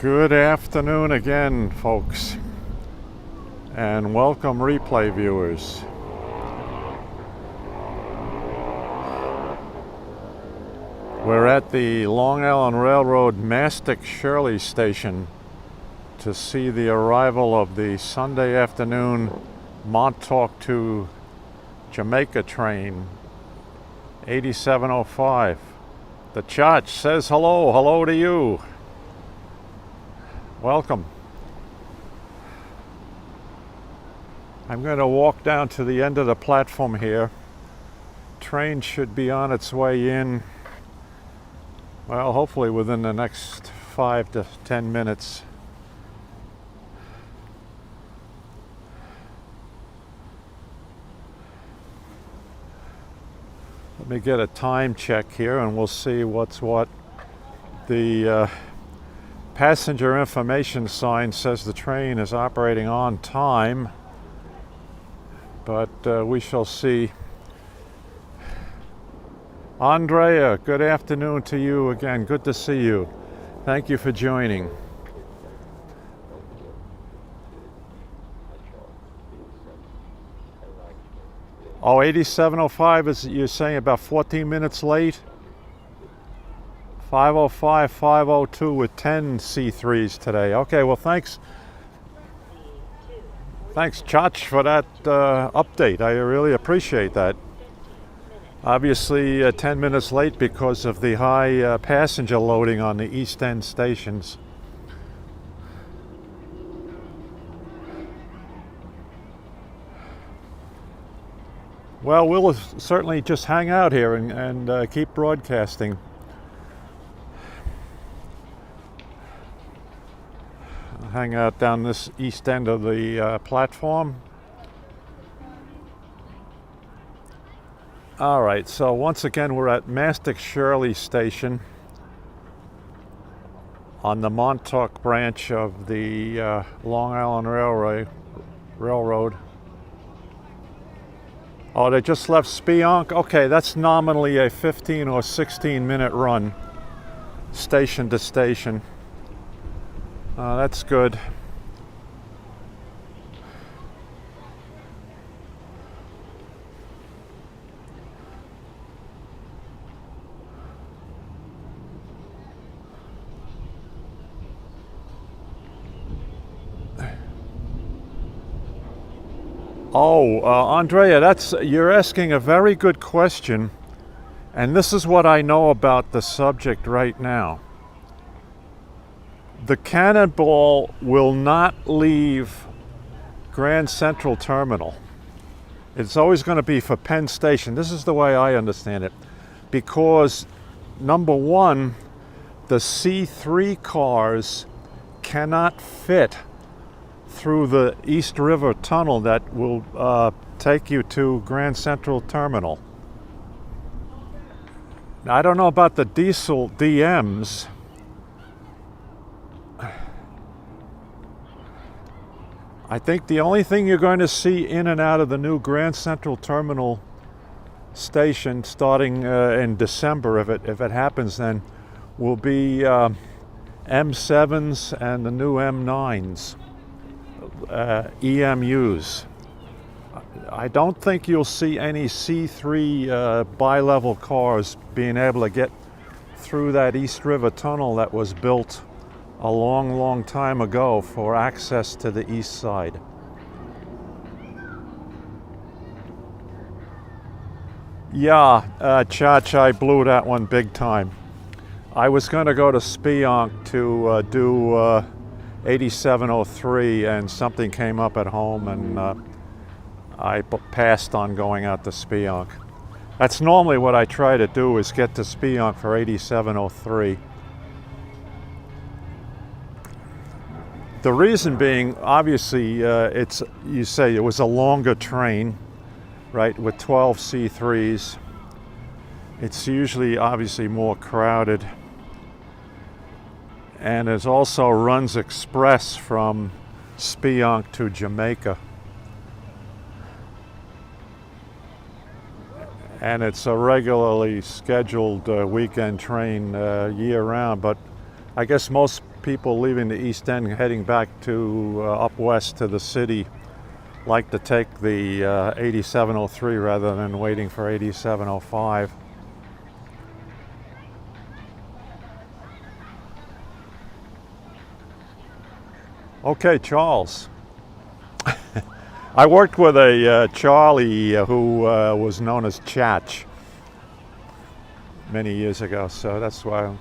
Good afternoon again, folks, and welcome replay viewers. We're at the Long Island Railroad Mastic-Shirley station to see the arrival of the Sunday afternoon Montauk to Jamaica train 8705. The Church says hello to you. Welcome. I'm going to walk down to the end of the platform here. Train should be on its way in, well, hopefully within the next 5 to 10 minutes. Let me get a time check here and we'll see what's what. The passenger information sign says the train is operating on time, but we shall see. Andrea, good afternoon to you again. Good to see you. Thank you for joining. Oh, 8705 is, you're saying, about 14 minutes late? 505, 502 with 10 C3s today. Okay, well, thanks, Chach, for that update. I really appreciate that. Obviously, 10 minutes late because of the high passenger loading on the East End stations. Well, we'll certainly just hang out here and keep broadcasting. Hang out down this east end of the platform. All right, so once again we're at Mastic-Shirley station on the Montauk branch of the Long Island Railroad. Oh, they just left Spionk? Okay, that's nominally a 15 or 16 minute run, station to station. That's good. Oh, Andrea, you're asking a very good question, and this is what I know about the subject right now. The Cannonball will not leave Grand Central Terminal. It's always going to be for Penn Station. This is the way I understand it. Because, number one, the C3 cars cannot fit through the East River Tunnel that will take you to Grand Central Terminal. Now, I don't know about the diesel DMs. I think the only thing you're going to see in and out of the new Grand Central Terminal station starting in December, if it happens then, will be M7s and the new M9s, EMUs. I don't think you'll see any C3 bi-level cars being able to get through that East River Tunnel that was built a long time ago for access to the east side. Yeah, Chach, I blew that one big time. I was going to go to Spionk to do 8703, and something came up at home, and I passed on going out to Spionk. That's normally what I try to do, is get to Spionk for 8703. The reason being, obviously, you say it was a longer train, right, with 12 C3s. It's usually, obviously, more crowded. And it also runs express from Spionk to Jamaica. And it's a regularly scheduled weekend train year-round, but I guess most people leaving the East End heading back to up west to the city like to take the 8703 rather than waiting for 8705. Okay, Charles. I worked with a Charlie who was known as Chatch many years ago, so that's why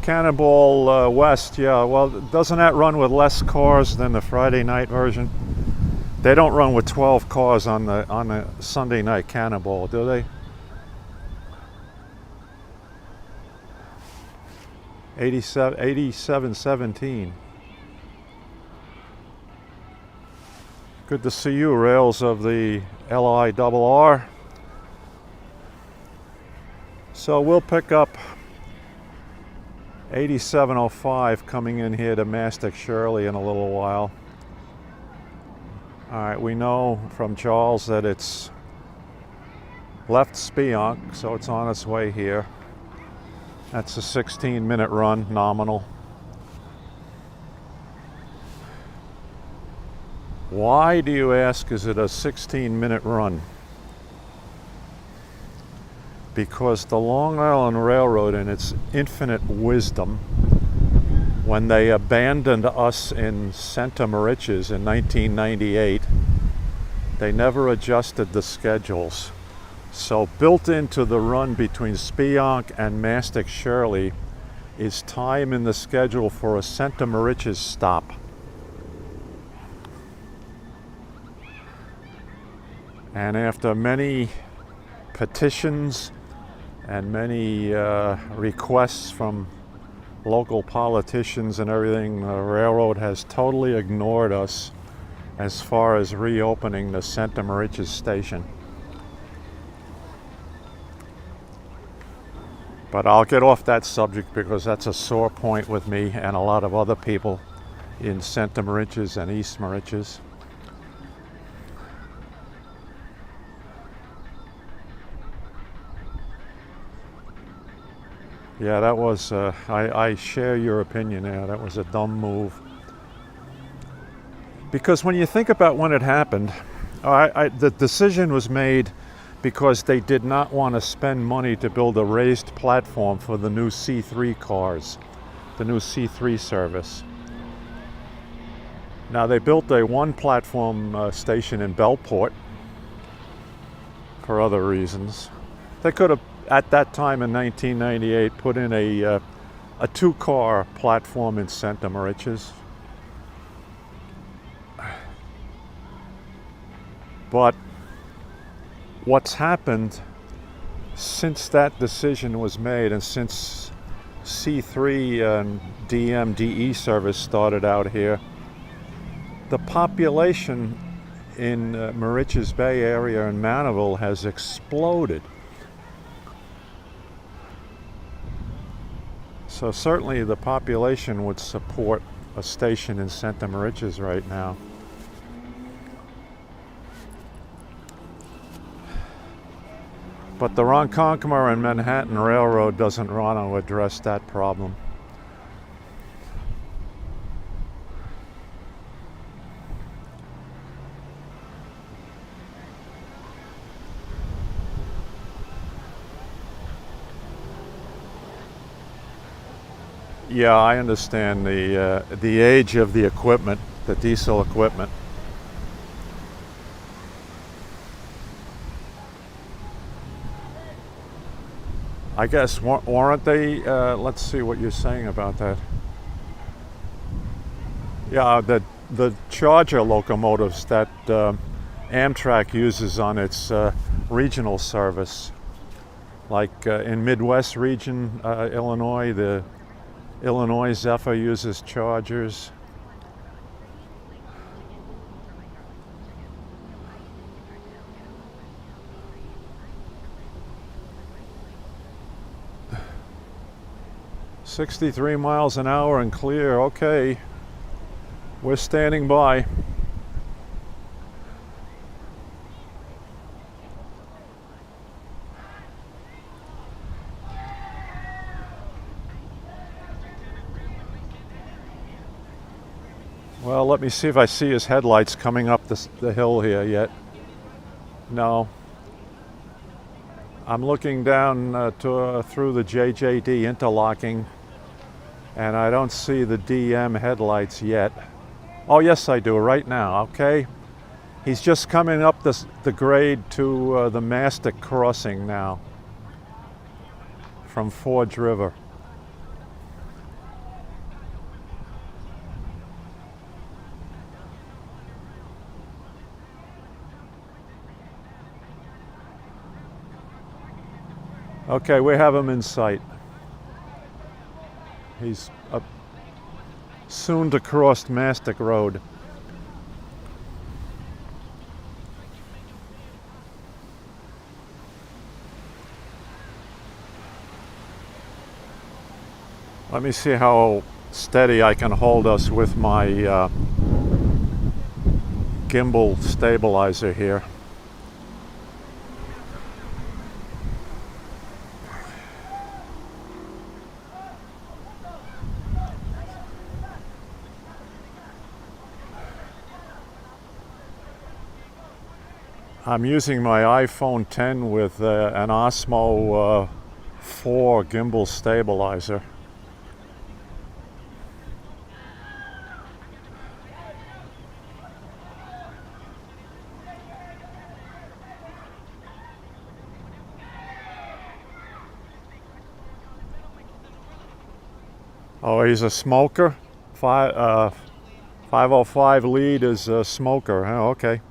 Cannonball West, yeah. Well, doesn't that run with less cars than the Friday night version? They don't run with 12 cars on the Sunday night Cannonball, do they? 8717. Good to see you, rails of the LIRR. So we'll pick up 8705 coming in here to Mastic-Shirley in a little while. All right, we know from Charles that it's left Spionk, so it's on its way here. That's a 16-minute run, nominal. Why, do you ask, is it a 16-minute run? Because the Long Island Railroad, in its infinite wisdom, when they abandoned us in Santa Mauritius in 1998, they never adjusted the schedules. So built into the run between Spionk and Mastic-Shirley is time in the schedule for a Santa Mauritius stop. And after many petitions and many requests from local politicians and everything, the railroad has totally ignored us as far as reopening the Santa Mauritius station. But I'll get off that subject because that's a sore point with me and a lot of other people in Santa Mauritius and East Mauritius. Yeah, that was, I share your opinion there. That was a dumb move. Because when you think about when it happened, the decision was made because they did not want to spend money to build a raised platform for the new C3 cars, the new C3 service. Now, they built a one-platform station in Bellport for other reasons. They could have, at that time in 1998, put in a two-car platform in Santa Mauritius. But what's happened since that decision was made and since C3 and DMDE service started out here, the population in Mauritius Bay area and Mandeville has exploded. So certainly the population would support a station in Santa Mauritius right now. But the Ronkonkoma and Manhattan Railroad doesn't want to address that problem. Yeah, I understand the age of the equipment, the diesel equipment. I guess, weren't they, let's see what you're saying about that. Yeah, the Charger locomotives that Amtrak uses on its regional service, like in Midwest region, Illinois, the Illinois Zephyr uses Chargers. "63 miles an hour and clear." Okay, we're standing by. Well, let me see if I see his headlights coming up the hill here yet. No. I'm looking down through the JJD interlocking, and I don't see the DM headlights yet. Oh, yes, I do, right now, okay. He's just coming up the grade to the Mastic crossing now from Forge River. Okay, we have him in sight. He's soon to cross Mastic Road. Let me see how steady I can hold us with my gimbal stabilizer here. I'm using my iPhone 10 with an Osmo 4 gimbal stabilizer. Oh, he's a smoker? 505 lead is a smoker. Oh, okay.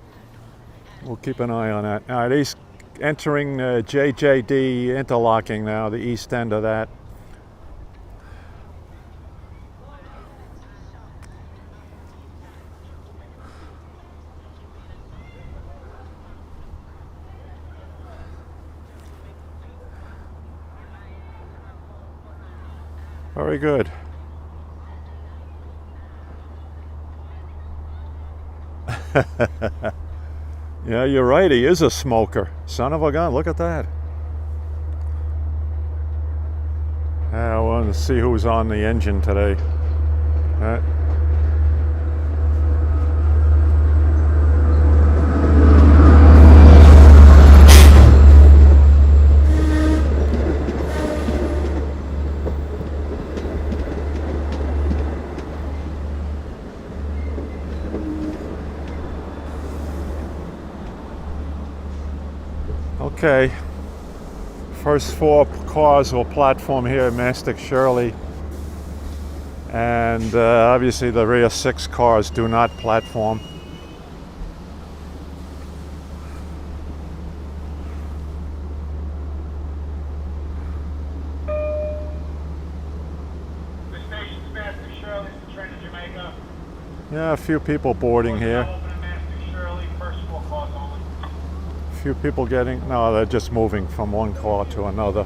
We'll keep an eye on that. All right, he's entering JJD interlocking now, the east end of that. Very good. Yeah, you're right. He is a smoker. Son of a gun. Look at that. I want to see who's on the engine today. Okay, first 4 cars will platform here at Mastic-Shirley, and obviously the rear 6 cars do not platform. The station's Mastic-Shirley, train to Jamaica. Yeah, a few people boarding here. Mastic-Shirley, first 4 cars only. Few people getting, no, they're just moving from one car to another.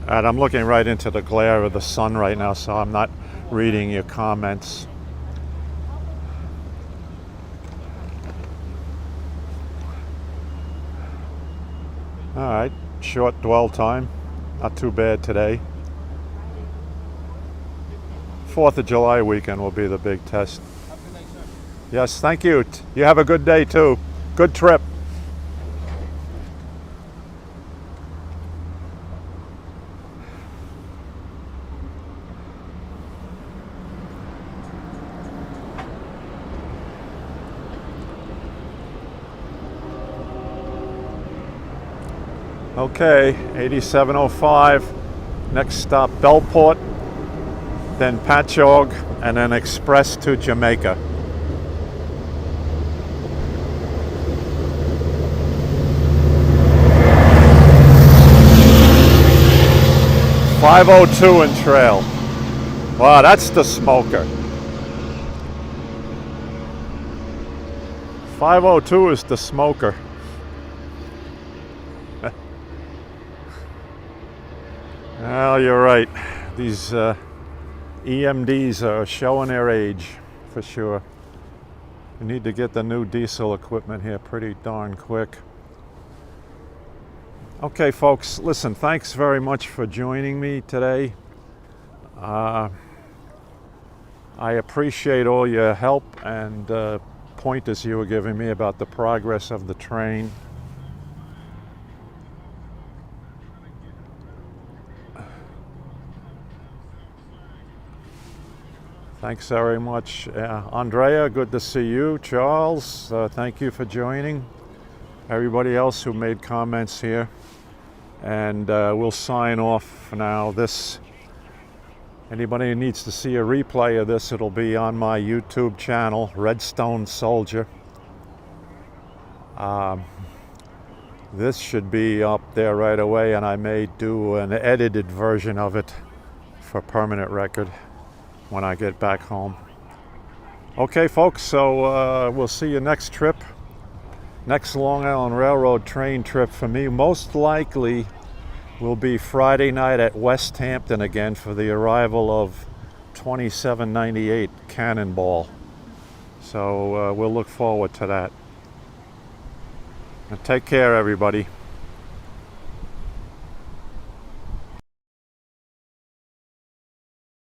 And I'm looking right into the glare of the sun right now, so I'm not reading your comments. All right, short dwell time, not too bad today. 4th of July weekend will be the big test. Yes, thank you. You have a good day too. Good trip. Okay, 8705. Next stop, Bellport, then Patchogue, and then express to Jamaica. .502 in trail. Wow, that's the smoker. 502 is the smoker. Well, you're right. These EMDs are showing their age, for sure. We need to get the new diesel equipment here pretty darn quick. Okay, folks, listen, thanks very much for joining me today. I appreciate all your help and pointers you were giving me about the progress of the train. Thanks very much. Andrea, good to see you. Charles, thank you for joining. Everybody else who made comments here. And we'll sign off now. Anybody who needs to see a replay of this, it'll be on my YouTube channel, Redstone Soldier. This should be up there right away, and I may do an edited version of it for permanent record when I get back home. Okay, folks, so we'll see you next trip. Next Long Island Railroad train trip for me most likely will be Friday night at West Hampton again for the arrival of 2798 Cannonball. So we'll look forward to that. And take care, everybody.